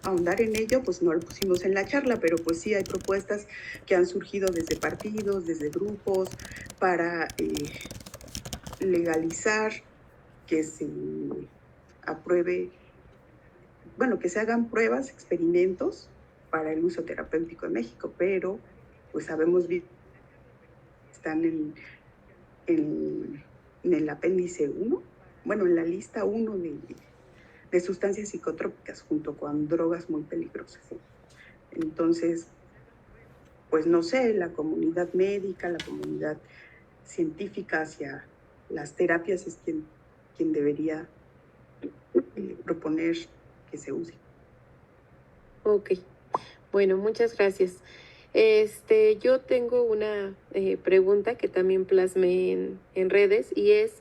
ahondar en ello, pues no lo pusimos en la charla, pero pues sí hay propuestas que han surgido desde partidos, desde grupos, para legalizar que se apruebe, bueno, que se hagan pruebas, experimentos para el uso terapéutico en México, pero pues sabemos bien, están en el apéndice 1, bueno, en la lista 1 de sustancias psicotrópicas junto con drogas muy peligrosas. Entonces, pues no sé, la comunidad médica, la comunidad científica hacia las terapias es quien debería proponer que se use. Ok, bueno, muchas gracias. Yo tengo una pregunta que también plasmé en redes y es,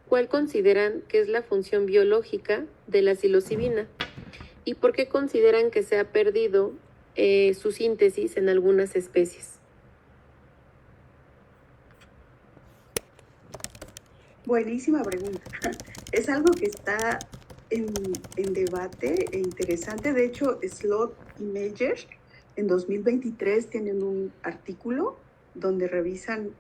¿cuál consideran que es la función biológica de la psilocibina? ¿Y por qué consideran que se ha perdido su síntesis en algunas especies? Buenísima pregunta. Es algo que está en debate e interesante. De hecho, Slot y Meyer en 2023 tienen un artículo donde revisan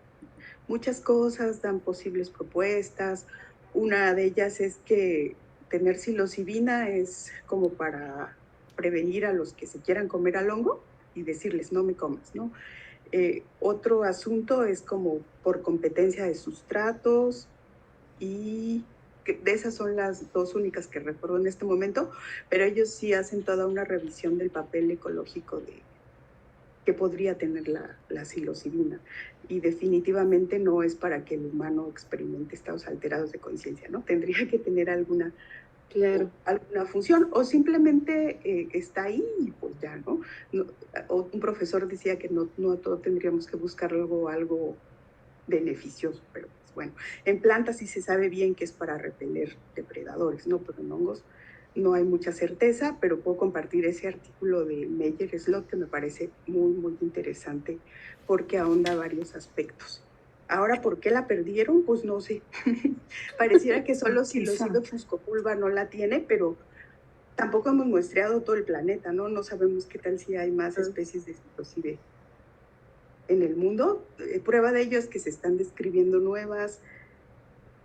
muchas cosas, dan posibles propuestas. Una de ellas es que tener psilocibina es como para prevenir a los que se quieran comer al hongo y decirles no me comas, ¿no? Otro asunto es como por competencia de sustratos, y de esas son las dos únicas que recuerdo en este momento, pero ellos sí hacen toda una revisión del papel ecológico que podría tener la psilocibina, y definitivamente no es para que el humano experimente estados alterados de conciencia, ¿no? Tendría que tener alguna Claro. alguna función, o simplemente está ahí y pues ya, ¿no? O un profesor decía que no a todo tendríamos que buscar algo beneficioso, pero pues bueno, en plantas sí se sabe bien que es para repeler depredadores, ¿no? Pero en hongos no hay mucha certeza, pero puedo compartir ese artículo de Meyer Slot que me parece muy interesante porque ahonda varios aspectos. Ahora, ¿por qué la perdieron? Pues no sé. Pareciera que solo Psilocybe fuscopulva no la tiene, pero tampoco hemos muestreado todo el planeta, ¿no? No sabemos qué tal si hay más especies de Psilocybe en el mundo. Prueba de ello es que se están describiendo nuevas,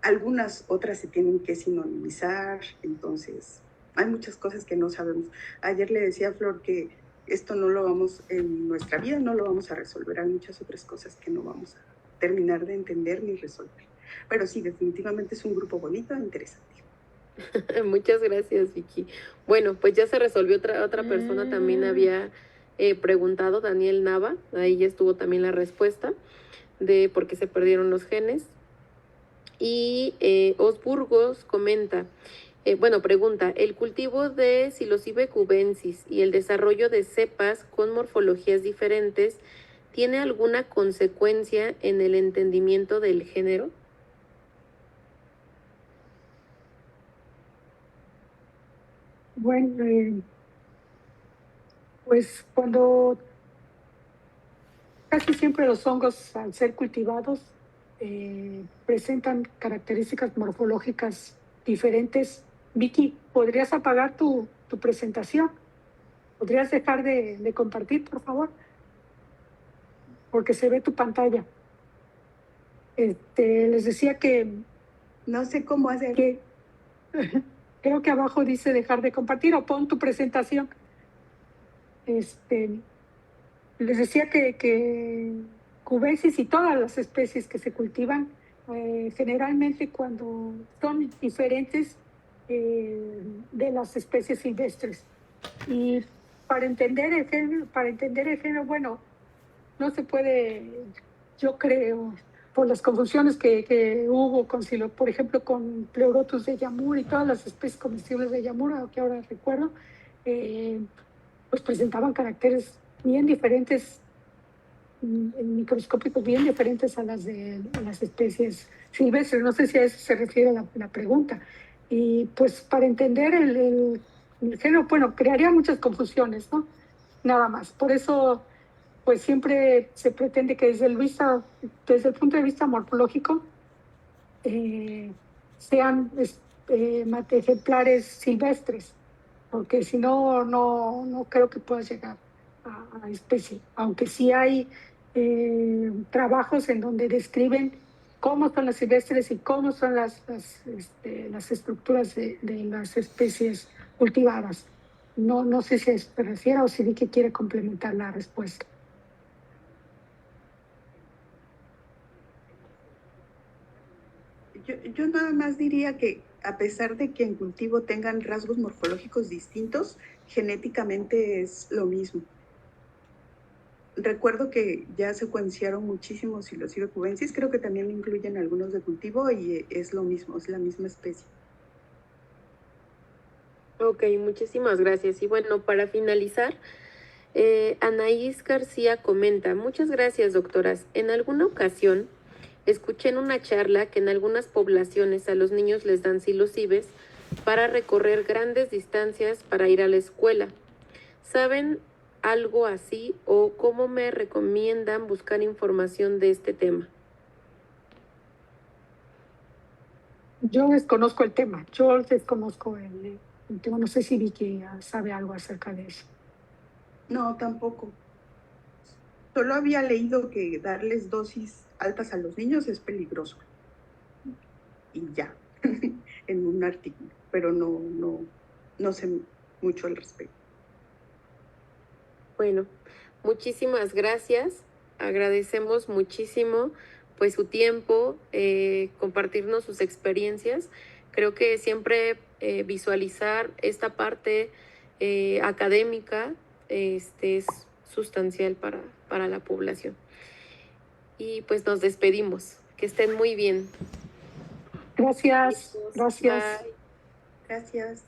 algunas otras se tienen que sinonimizar, entonces hay muchas cosas que no sabemos. Ayer le decía a Flor que esto no lo vamos, en nuestra vida no lo vamos a resolver, hay muchas otras cosas que no vamos a terminar de entender ni resolver. Pero sí, definitivamente es un grupo bonito e interesante. Muchas gracias, Vicky. Bueno, pues ya se resolvió. Otra persona también había preguntado, Daniel Nava, ahí ya estuvo también la respuesta de por qué se perdieron los genes. Y Osburgos comenta, pregunta, ¿el cultivo de Psilocybe cubensis y el desarrollo de cepas con morfologías diferentes tiene alguna consecuencia en el entendimiento del género? Bueno, pues cuando casi siempre los hongos, al ser cultivados, presentan características morfológicas diferentes. Vicky, ¿podrías apagar tu presentación? ¿Podrías dejar de compartir, por favor? Porque se ve tu pantalla. Les decía que... No sé cómo hacer. Que, creo que abajo dice dejar de compartir o pon tu presentación. Les decía que cubensis y todas las especies que se cultivan, generalmente cuando son diferentes de las especies silvestres. Y para entender el género, bueno, no se puede, yo creo, por las confusiones que hubo con por ejemplo, con Pleurotus de Yamur y todas las especies comestibles de Yamur, que ahora recuerdo, pues presentaban caracteres bien diferentes, microscópicos bien diferentes a las de las especies silvestres. No sé si a eso se refiere la pregunta. Y pues para entender el género, bueno, crearía muchas confusiones, ¿no? Nada más. Por eso, pues siempre se pretende que desde el punto de vista morfológico, sean ejemplares silvestres, porque si no, no creo que puedas llegar a especie, aunque sí hay trabajos en donde describen cómo son las silvestres y cómo son las estructuras de las especies cultivadas. No sé si se refiere o si Vicky quiere complementar la respuesta. Yo nada más diría que a pesar de que en cultivo tengan rasgos morfológicos distintos, genéticamente es lo mismo. Recuerdo que ya secuenciaron muchísimos Psilocybe cubensis, creo que también incluyen algunos de cultivo y es lo mismo, es la misma especie. Ok, muchísimas gracias. Y bueno, para finalizar, Anaís García comenta, muchas gracias, doctoras. En alguna ocasión escuché en una charla que en algunas poblaciones a los niños les dan psilocibes para recorrer grandes distancias para ir a la escuela. ¿Saben algo así o cómo me recomiendan buscar información de este tema? Yo desconozco el tema, yo desconozco el tema, no sé si Vicky sabe algo acerca de eso. No, tampoco. Solo había leído que darles dosis altas a los niños es peligroso. Y ya, en un artículo, pero no sé mucho al respecto. Bueno, muchísimas gracias. Agradecemos muchísimo pues su tiempo, compartirnos sus experiencias. Creo que siempre visualizar esta parte académica es sustancial para la población. Y pues nos despedimos. Que estén muy bien. Gracias. Bye. Gracias.